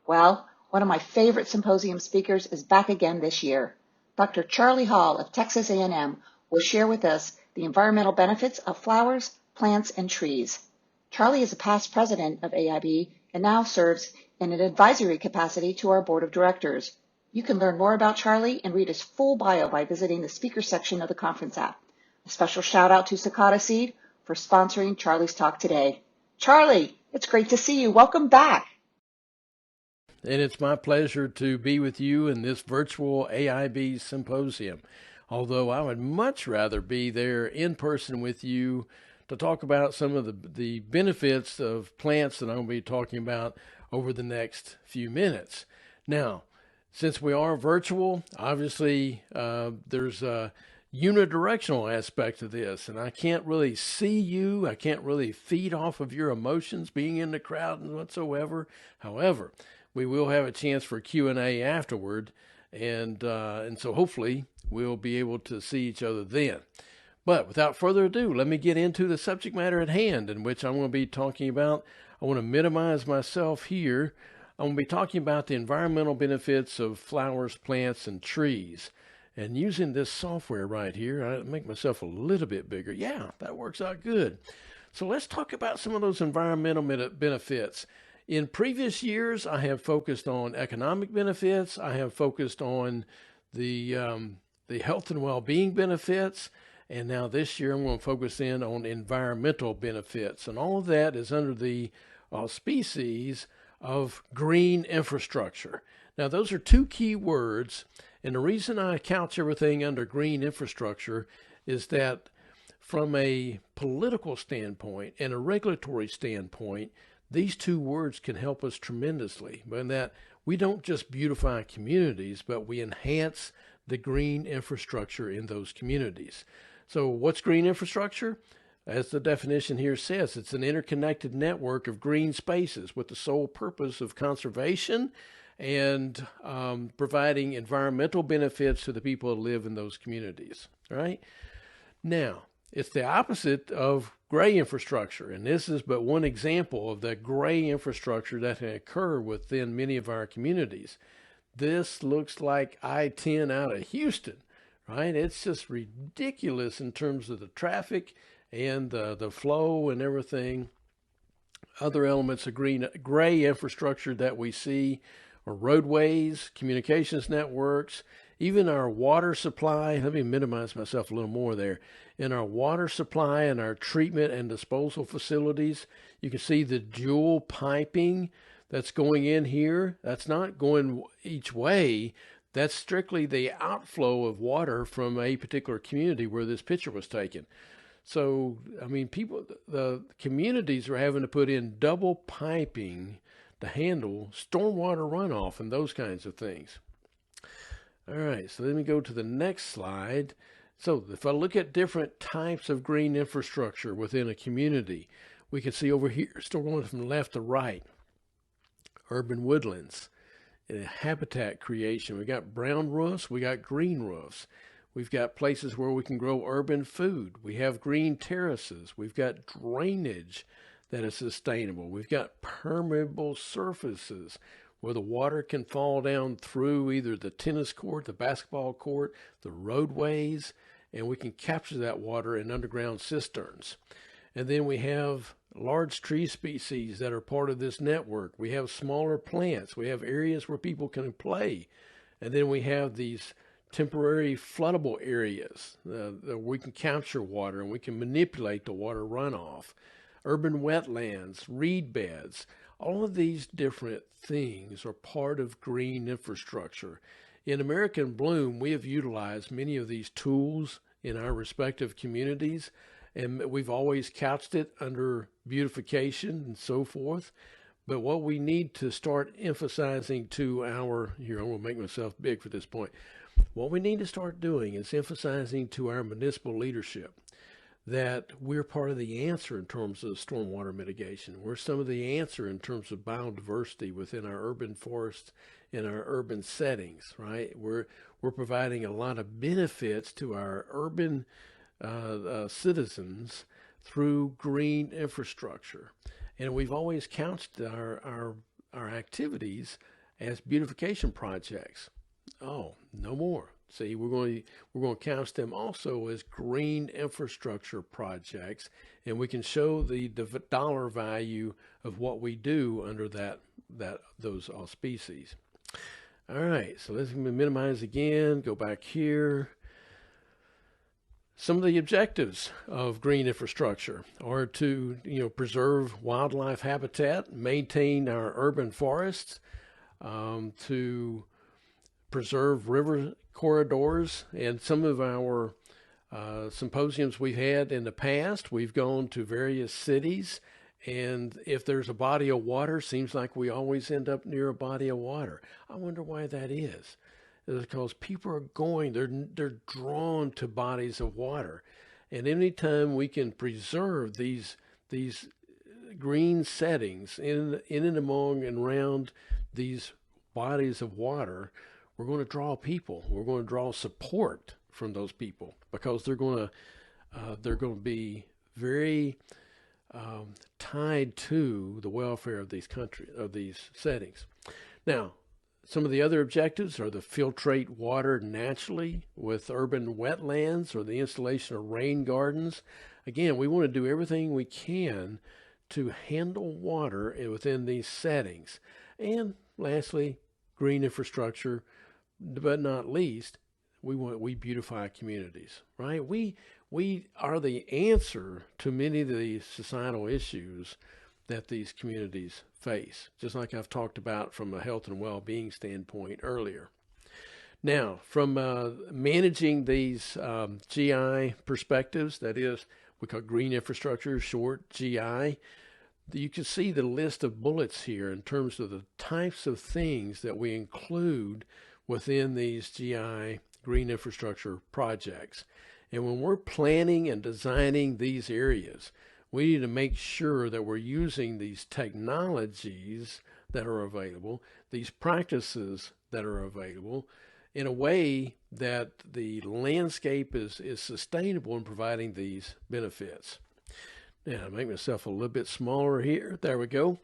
Well, one of my favorite symposium speakers is back again this year. Dr. Charlie Hall of Texas A&M will share with us the environmental benefits of flowers, plants, and trees. Charlie is a past president of AIB and now serves in an advisory capacity to our board of directors. You can learn more about Charlie and read his full bio by visiting the speaker section of the conference app. A special shout out to Cicada Seed for sponsoring Charlie's talk today. Charlie, it's great to see you. Welcome back. And it's my pleasure to be with you in this virtual AIB symposium. Although I would much rather be there in person with you to talk about some of the benefits of plants that I'm going to be talking about over the next few minutes. Now, since we are virtual, obviously there's a unidirectional aspect to this, and I can't really see you. I can't really feed off of your emotions being in the crowd and whatsoever. However, we will have a chance for Q&A afterward, and so hopefully we'll be able to see each other then. But without further ado, let me get into the subject matter at hand, in which I'm going to be talking about. I want to minimize myself here. I'm going to be talking about the environmental benefits of flowers, plants, and trees. And using this software right here, I make myself a little bit bigger. Yeah, that works out good. So let's talk about some of those environmental benefits. In previous years, I have focused on economic benefits. I have focused on the health and well-being benefits. And now this year, I'm going to focus in on environmental benefits. And all of that is under the species of green infrastructure. Now, those are two key words. And the reason I couch everything under green infrastructure is that from a political standpoint and a regulatory standpoint, these two words can help us tremendously, in that we don't just beautify communities, but we enhance the green infrastructure in those communities. So what's green infrastructure? As the definition here says, it's an interconnected network of green spaces with the sole purpose of conservation and providing environmental benefits to the people who live in those communities, right? Now, it's the opposite of gray infrastructure, and this is but one example of the gray infrastructure that can occur within many of our communities. This looks like I-10 out of Houston, right? It's just ridiculous in terms of the traffic and the flow and everything. Other elements of gray infrastructure that we see are roadways, communications networks, even our water supply. Let me minimize myself a little more there. In our water supply and our treatment and disposal facilities, you can see the dual piping that's going in here. That's not going each way. That's strictly the outflow of water from a particular community where this picture was taken. So, I mean, the communities are having to put in double piping to handle stormwater runoff and those kinds of things. All right, so let me go to the next slide. So if I look at different types of green infrastructure within a community, we can see over here, still going from left to right, urban woodlands, habitat creation. We got brown roofs, we got green roofs. We've got places where we can grow urban food. We have green terraces. We've got drainage that is sustainable. We've got permeable surfaces where the water can fall down through either the tennis court, the basketball court, the roadways, and we can capture that water in underground cisterns. And then we have large tree species that are part of this network. We have smaller plants. We have areas where people can play. And then we have these temporary floodable areas that we can capture water and we can manipulate the water runoff. Urban wetlands, reed beds, all of these different things are part of green infrastructure. In American Bloom, we have utilized many of these tools in our respective communities, and we've always couched it under beautification and so forth. But what we need to start emphasizing to here, I'm going to make myself big for this point. What we need to start doing is emphasizing to our municipal leadership that we're part of the answer in terms of stormwater mitigation. We're some of the answer in terms of biodiversity within our urban forests and our urban settings, right? We're providing a lot of benefits to our urban citizens through green infrastructure. And we've always couched our activities as beautification projects. Oh, no more. See, we're going to count them also as green infrastructure projects, and we can show the dollar value of what we do under those auspices. All right, so let's minimize again. Go back here. Some of the objectives of green infrastructure are to, preserve wildlife habitat, maintain our urban forests, to preserve river corridors. And some of our symposiums we've had in the past, we've gone to various cities, and if there's a body of water, seems like we always end up near a body of water. I wonder why that is. It's because people are they're drawn to bodies of water. And anytime we can preserve these green settings in and among and around these bodies of water, we're going to draw people. We're going to draw support from those people, because they're going to be very tied to the welfare of these settings. Now, some of the other objectives are to filtrate water naturally with urban wetlands or the installation of rain gardens. Again, we want to do everything we can to handle water within these settings. And lastly, green infrastructure, but not least, we beautify communities, right? We are the answer to many of the societal issues that these communities face, just like I've talked about from a health and well-being standpoint earlier. Now, from managing these GI perspectives, that is, we call green infrastructure, short GI, you can see the list of bullets here in terms of the types of things that we include within these GI green infrastructure projects. And when we're planning and designing these areas, we need to make sure that we're using these technologies that are available, these practices that are available, in a way that the landscape is sustainable in providing these benefits. Now, I'll make myself a little bit smaller here. There we go.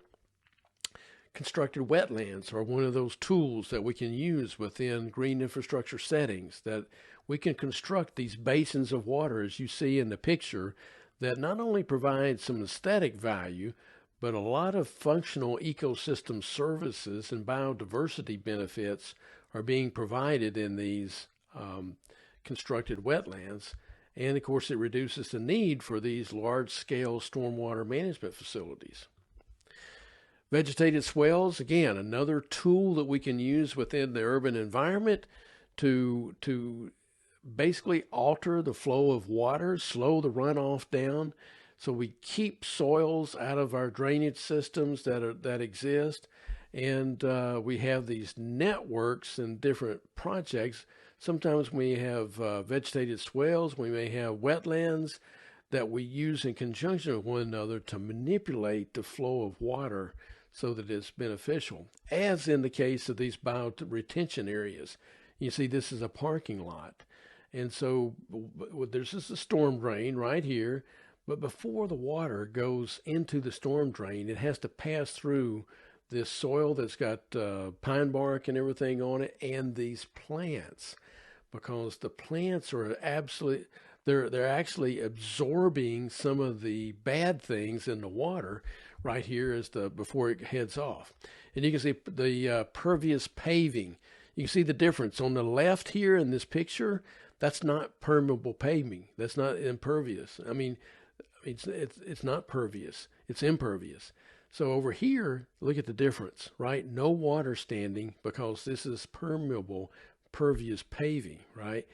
Constructed wetlands are one of those tools that we can use within green infrastructure settings, that we can construct these basins of water, as you see in the picture, that not only provide some aesthetic value, but a lot of functional ecosystem services and biodiversity benefits are being provided in these constructed wetlands. And of course, it reduces the need for these large-scale stormwater management facilities. Vegetated swells, again, another tool that we can use within the urban environment to basically alter the flow of water, slow the runoff down, so we keep soils out of our drainage systems that exist. And we have these networks and different projects. Sometimes we have vegetated swells, we may have wetlands that we use in conjunction with one another to manipulate the flow of water so that it's beneficial, as in the case of these bioretention areas. You see, this is a parking lot. And so there's just a storm drain right here, but before the water goes into the storm drain, it has to pass through this soil that's got pine bark and everything on it, and these plants, because the plants are they're actually absorbing some of the bad things in the water right here before it heads off. And you can see the pervious paving. You can see the difference on the left here in this picture. That's not permeable paving. That's not impervious. I mean, it's not pervious. It's impervious. So over here, look at the difference, right? No water standing, because this is permeable, pervious paving, right?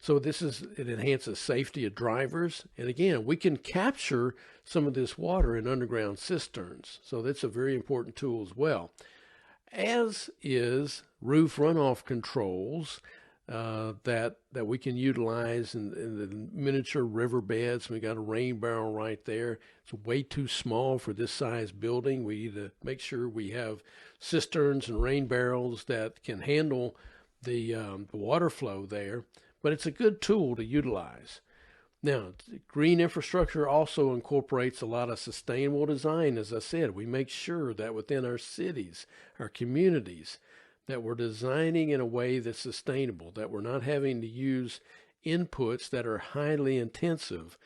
So it enhances safety of drivers. And again, we can capture some of this water in underground cisterns. So that's a very important tool as well. As is roof runoff controls that we can utilize in the miniature riverbeds. We got a rain barrel right there. It's way too small for this size building. We need to make sure we have cisterns and rain barrels that can handle the water flow there. But it's a good tool to utilize. Now, green infrastructure also incorporates a lot of sustainable design. As I said, we make sure that within our cities, our communities, that we're designing in a way that's sustainable, that we're not having to use inputs that are highly intensive,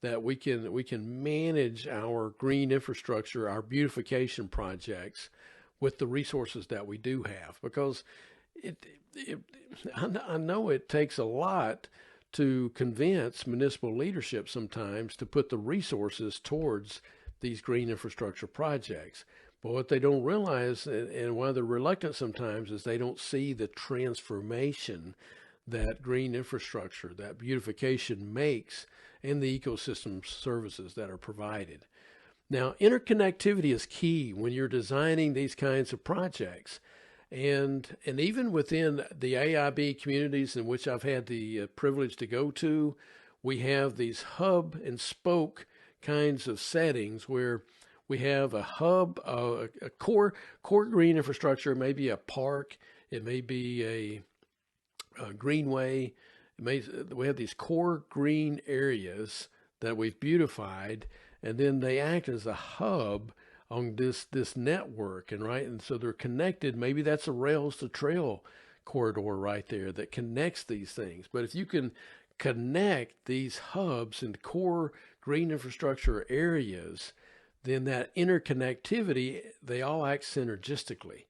that we can manage our green infrastructure, our beautification projects with the resources that we do have. Because it, it I know it takes a lot to convince municipal leadership sometimes to put the resources towards these green infrastructure projects. But what they don't realize, and why they're reluctant sometimes, is they don't see the transformation that green infrastructure, that beautification makes in the ecosystem services that are provided. Now, interconnectivity is key when you're designing these kinds of projects. And even within the AIB communities in which I've had the privilege to go to, we have these hub and spoke kinds of settings where we have a hub, a core green infrastructure, maybe a park, it may be a greenway. We have these core green areas that we've beautified, and then they act as a hub on this network, and so they're connected. Maybe that's a rails to trail corridor right there that connects these things. But if you can connect these hubs and core green infrastructure areas, then that interconnectivity, they all act synergistically,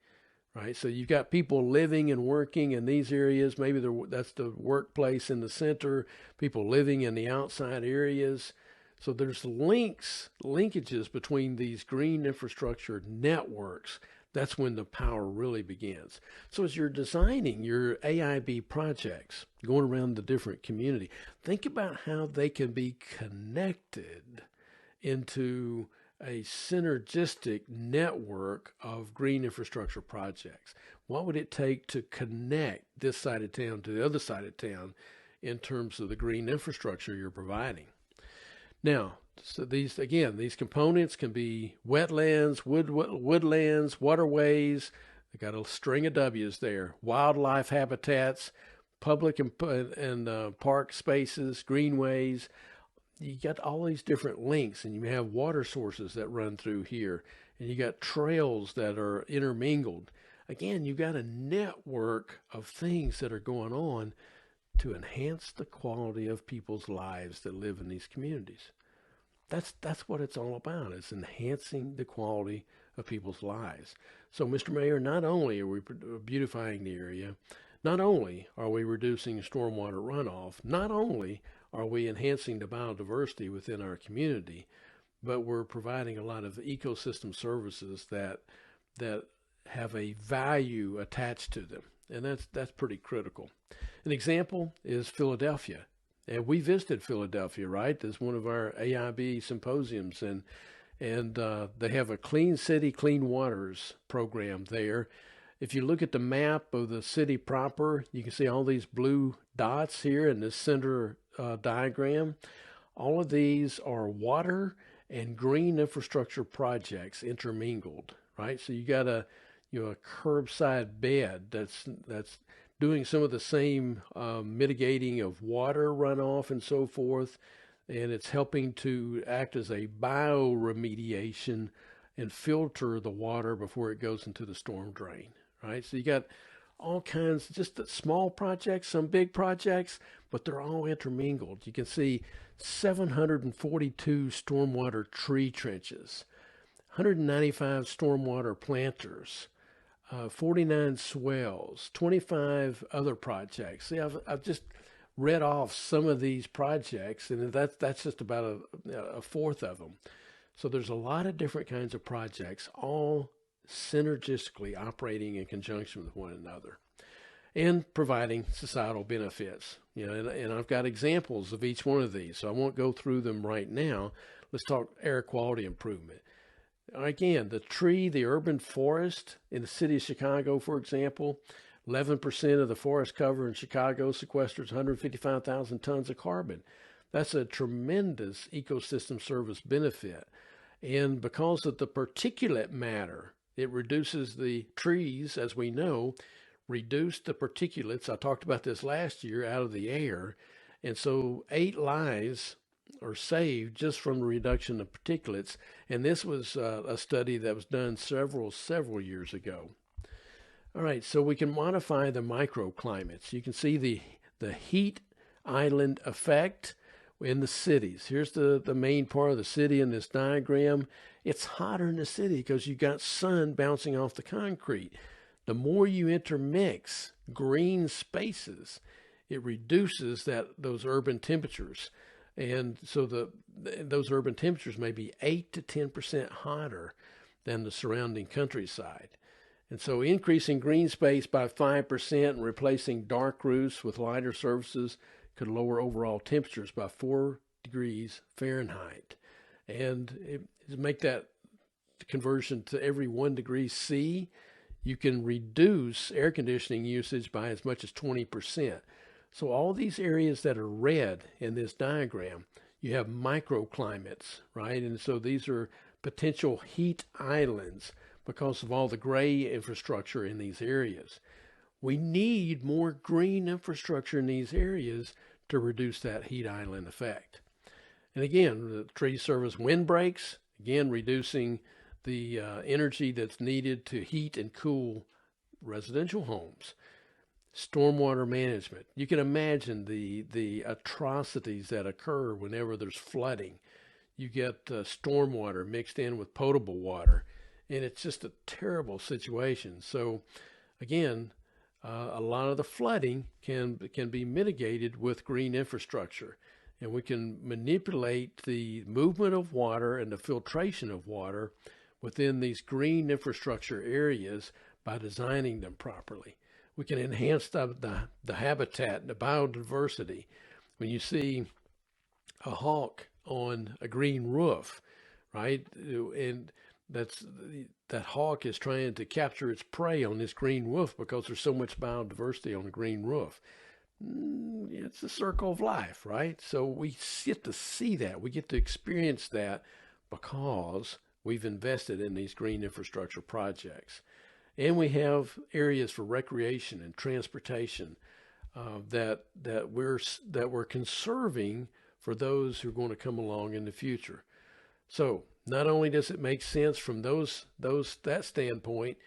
right? So you've got people living and working in these areas. Maybe that's the workplace in the center, people living in the outside areas. So there's linkages between these green infrastructure networks. That's when the power really begins. So as you're designing your AIB projects, going around the different community, think about how they can be connected into a synergistic network of green infrastructure projects. What would it take to connect this side of town to the other side of town in terms of the green infrastructure you're providing? Now, so these components can be wetlands, woodlands, waterways. They got a string of W's there. Wildlife habitats, public and park spaces, greenways. You got all these different links, and you have water sources that run through here, and you got trails that are intermingled. Again, you got a network of things that are going on to enhance the quality of people's lives that live in these communities. That's what it's all about. It's enhancing the quality of people's lives. So, Mr. Mayor, not only are we beautifying the area, not only are we reducing stormwater runoff, not only are we enhancing the biodiversity within our community, but we're providing a lot of ecosystem services that have a value attached to them. And that's pretty critical. An example is Philadelphia. And we visited Philadelphia, right? As one of our AIB symposiums, and they have a Clean City, Clean Waters program there. If you look at the map of the city proper, you can see all these blue dots here in this center diagram. All of these are water and green infrastructure projects intermingled, right? So you got a curbside bed that's doing some of the same mitigating of water runoff and so forth, and it's helping to act as a bioremediation and filter the water before it goes into the storm drain, right? So you got all kinds, just the small projects, some big projects, but they're all intermingled. You can see 742 stormwater tree trenches, 195 stormwater planters, 49 swells, 25 other projects. See, I've just read off some of these projects, and that's just about a fourth of them. So there's a lot of different kinds of projects, all synergistically operating in conjunction with one another and providing societal benefits. And I've got examples of each one of these, so I won't go through them right now. Let's talk air quality improvement. Again, the urban forest in the city of Chicago, for example, 11% of the forest cover in Chicago sequesters 155,000 tons of carbon. That's a tremendous ecosystem service benefit. And because of the particulate matter, it reduces the trees, as we know, reduce the particulates. I talked about this last year, out of the air. And so 8 lives are saved just from the reduction of particulates. And this was a study that was done several years ago. All right, so we can modify the microclimates. You can see the heat island effect in the cities. Here's the main part of the city in this diagram. It's hotter in the city because you got sun bouncing off the concrete. The more you intermix green spaces, it reduces those urban temperatures. And so those urban temperatures may be 8 to 10% hotter than the surrounding countryside. And so increasing green space by 5% and replacing dark roofs with lighter surfaces could lower overall temperatures by 4 degrees Fahrenheit. And to make that conversion to every 1 degree C, you can reduce air conditioning usage by as much as 20%. So all these areas that are red in this diagram, you have microclimates, right? And so these are potential heat islands because of all the gray infrastructure in these areas. We need more green infrastructure in these areas to reduce that heat island effect. And again, the trees serve as windbreaks, again, reducing the energy that's needed to heat and cool residential homes. Stormwater management. You can imagine the atrocities that occur whenever there's flooding. You get stormwater mixed in with potable water, and it's just a terrible situation. So again, a lot of the flooding can be mitigated with green infrastructure, and we can manipulate the movement of water and the filtration of water within these green infrastructure areas by designing them properly. We can enhance the habitat and the biodiversity. When you see a hawk on a green roof, right, and that hawk is trying to capture its prey on this green roof because there's so much biodiversity on the green roof. It's a circle of life, right? So we get to see that. We get to experience that because we've invested in these green infrastructure projects. And we have areas for recreation and transportation that we're conserving for those who are going to come along in the future. So not only does it make sense from that standpoint,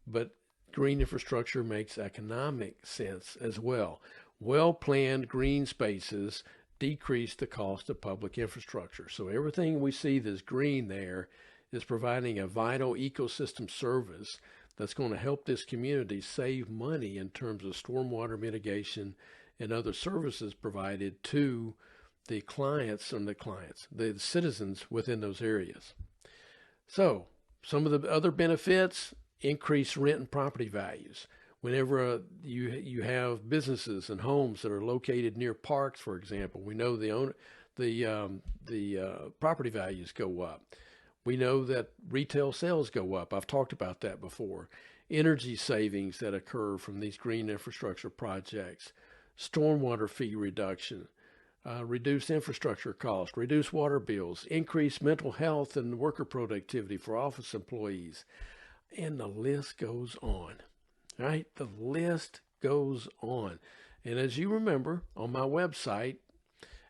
but green infrastructure makes economic sense as well. Well-planned green spaces decrease the cost of public infrastructure. So everything we see that's green there is providing a vital ecosystem service that's going to help this community save money in terms of stormwater mitigation and other services provided to the the citizens within those areas. So some of the other benefits: increase rent and property values. Whenever you have businesses and homes that are located near parks, for example, we know the property values go up. We know that retail sales go up. I've talked about that before. Energy savings that occur from these green infrastructure projects, stormwater fee reduction, reduce infrastructure costs, reduce water bills, increase mental health and worker productivity for office employees, and the list goes on, right? The list goes on. And as you remember, on my website,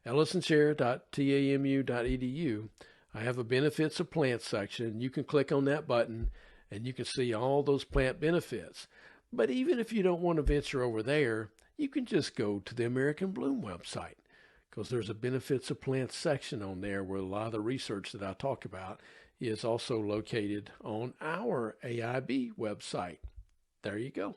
ellisonshare.tamu.edu, I have a benefits of plants section. You can click on that button and you can see all those plant benefits. But even if you don't want to venture over there, you can just go to the American Bloom website, because there's a benefits of plants section on there where a lot of the research that I talk about is also located on our AIB website. There you go.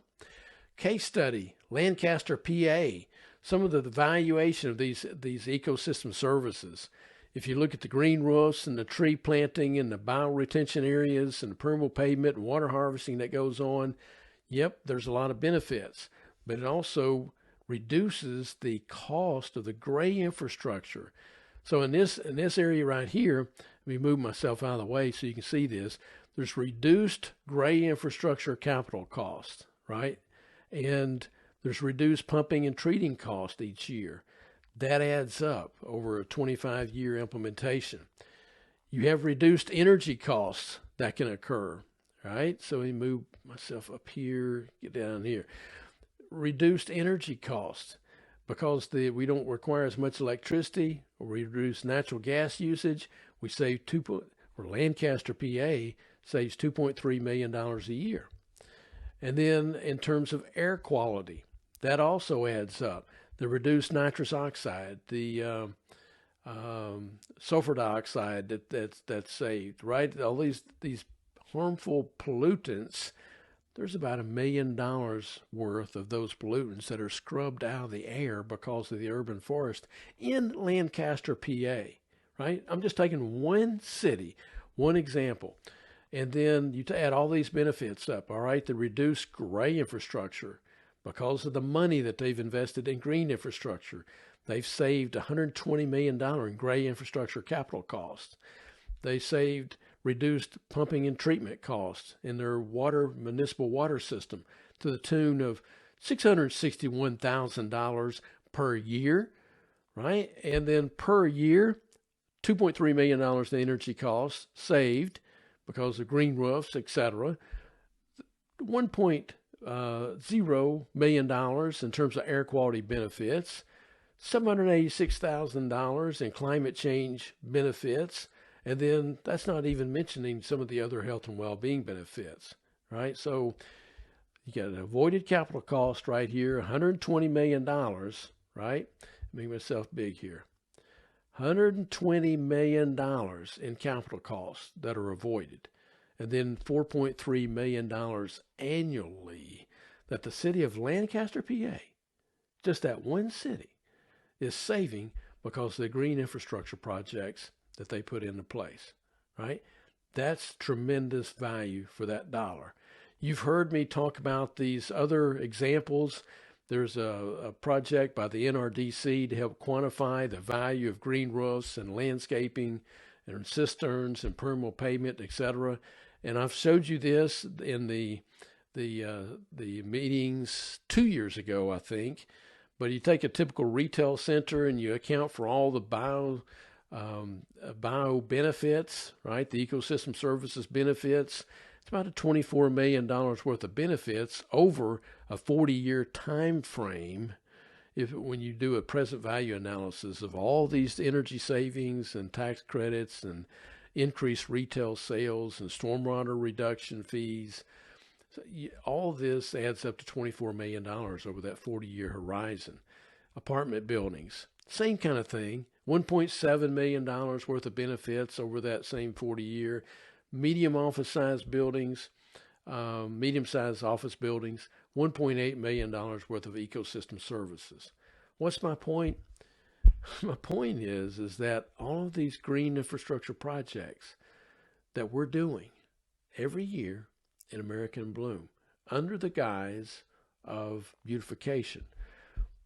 Case study, Lancaster, PA. Some of the valuation of these ecosystem services. If you look at the green roofs and the tree planting and the bioretention areas and the permeable pavement and water harvesting that goes on, yep, there's a lot of benefits. But it also reduces the cost of the gray infrastructure. So in this area right here, let me move myself out of the way so you can see this. There's reduced gray infrastructure capital cost, right? And there's reduced pumping and treating cost each year. That adds up over a 25-year implementation. You have reduced energy costs that can occur, right? So let me move myself up here, get down here. Reduced energy costs because we don't require as much electricity, or reduce natural gas usage. We save Lancaster, PA saves $2.3 million a year. And then in terms of air quality, that also adds up. The reduced nitrous oxide, the sulfur dioxide that's saved, right? All these harmful pollutants. There's about $1 million worth of those pollutants that are scrubbed out of the air because of the urban forest in Lancaster, PA, right? I'm just taking one city, one example. And then you add all these benefits up, all right? The reduced gray infrastructure because of the money that they've invested in green infrastructure. They've saved $120 million in gray infrastructure capital costs. They saved reduced pumping and treatment costs in their municipal water system to the tune of $661,000 per year, right? And then per year, $2.3 million in energy costs saved because of green roofs, etc. $1.0 million in terms of air quality benefits, $786,000 in climate change benefits, and then that's not even mentioning some of the other health and well-being benefits, right? So you got an avoided capital cost right here, $120 million, right? Make myself big here. $120 million in capital costs that are avoided, and then $4.3 million annually that the city of Lancaster, PA, just that one city, is saving because of the green infrastructure projects that they put into place, right? That's tremendous value for that dollar. You've heard me talk about these other examples. There's a project by the NRDC to help quantify the value of green roofs and landscaping and cisterns and permeable pavement, etc. And I've showed you this in the meetings 2 years ago, I think. But you take a typical retail center and you account for all the bio benefits, right? The ecosystem services benefits. It's about a $24 million worth of benefits over a 40-year time frame. When you do a present value analysis of all these energy savings and tax credits and increased retail sales and stormwater reduction fees, so all this adds up to $24 million over that 40-year horizon. Apartment buildings, same kind of thing. $1.7 million worth of benefits over that same 40-year. Medium office-sized buildings, medium-sized office buildings, $1.8 million worth of ecosystem services. What's my point? My point is that all of these green infrastructure projects that we're doing every year in American Bloom under the guise of beautification,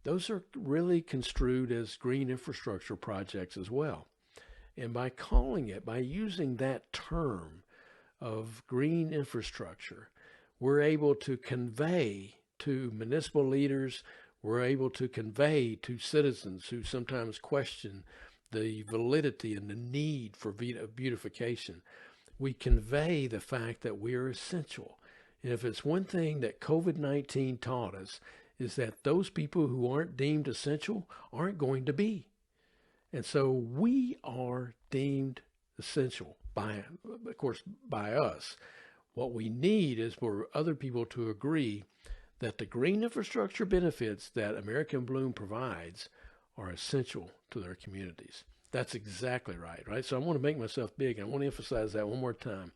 those are really construed as green infrastructure projects as well. And by using that term of green infrastructure, we're able to convey to municipal leaders, we're able to convey to citizens who sometimes question the validity and the need for beautification. We convey the fact that we are essential. And if it's one thing that COVID-19 taught us, is that those people who aren't deemed essential aren't going to be. And so we are deemed essential by us. What we need is for other people to agree that the green infrastructure benefits that American Bloom provides are essential to their communities. That's exactly right? So I want to make myself big, and I want to emphasize that one more time.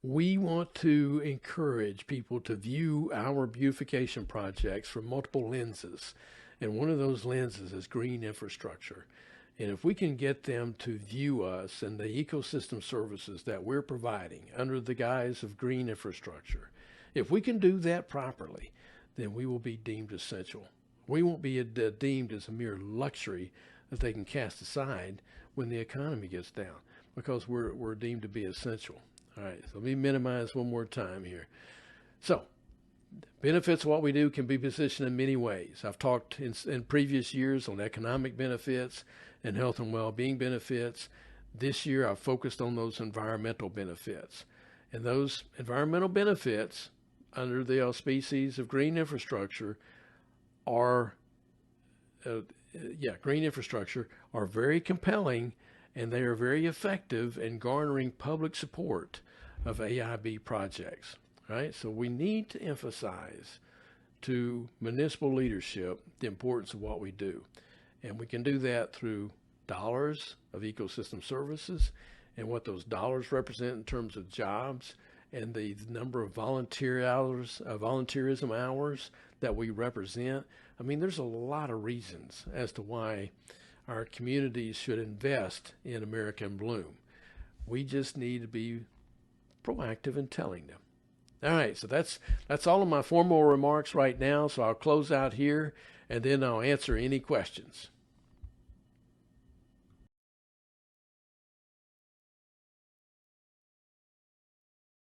We want to encourage people to view our beautification projects from multiple lenses. And one of those lenses is green infrastructure. And if we can get them to view us and the ecosystem services that we're providing under the guise of green infrastructure, if we can do that properly, then we will be deemed essential. We won't be deemed as a mere luxury that they can cast aside when the economy gets down, because we're deemed to be essential. All right, so let me minimize one more time here. So, benefits of what we do can be positioned in many ways. I've talked in previous years on economic benefits and health and well-being benefits. This year, I've focused on those environmental benefits. And those environmental benefits under the auspices of green infrastructure are very compelling, and they are very effective in garnering public support of AIB projects. right? So we need to emphasize to municipal leadership the importance of what we do. And we can do that through dollars of ecosystem services and what those dollars represent in terms of jobs and the number of volunteer hours, volunteerism hours that we represent. I mean, there's a lot of reasons as to why our communities should invest in American Bloom. We just need to be proactive in telling them. All right, so that's all of my formal remarks right now. So I'll close out here, and then I'll answer any questions.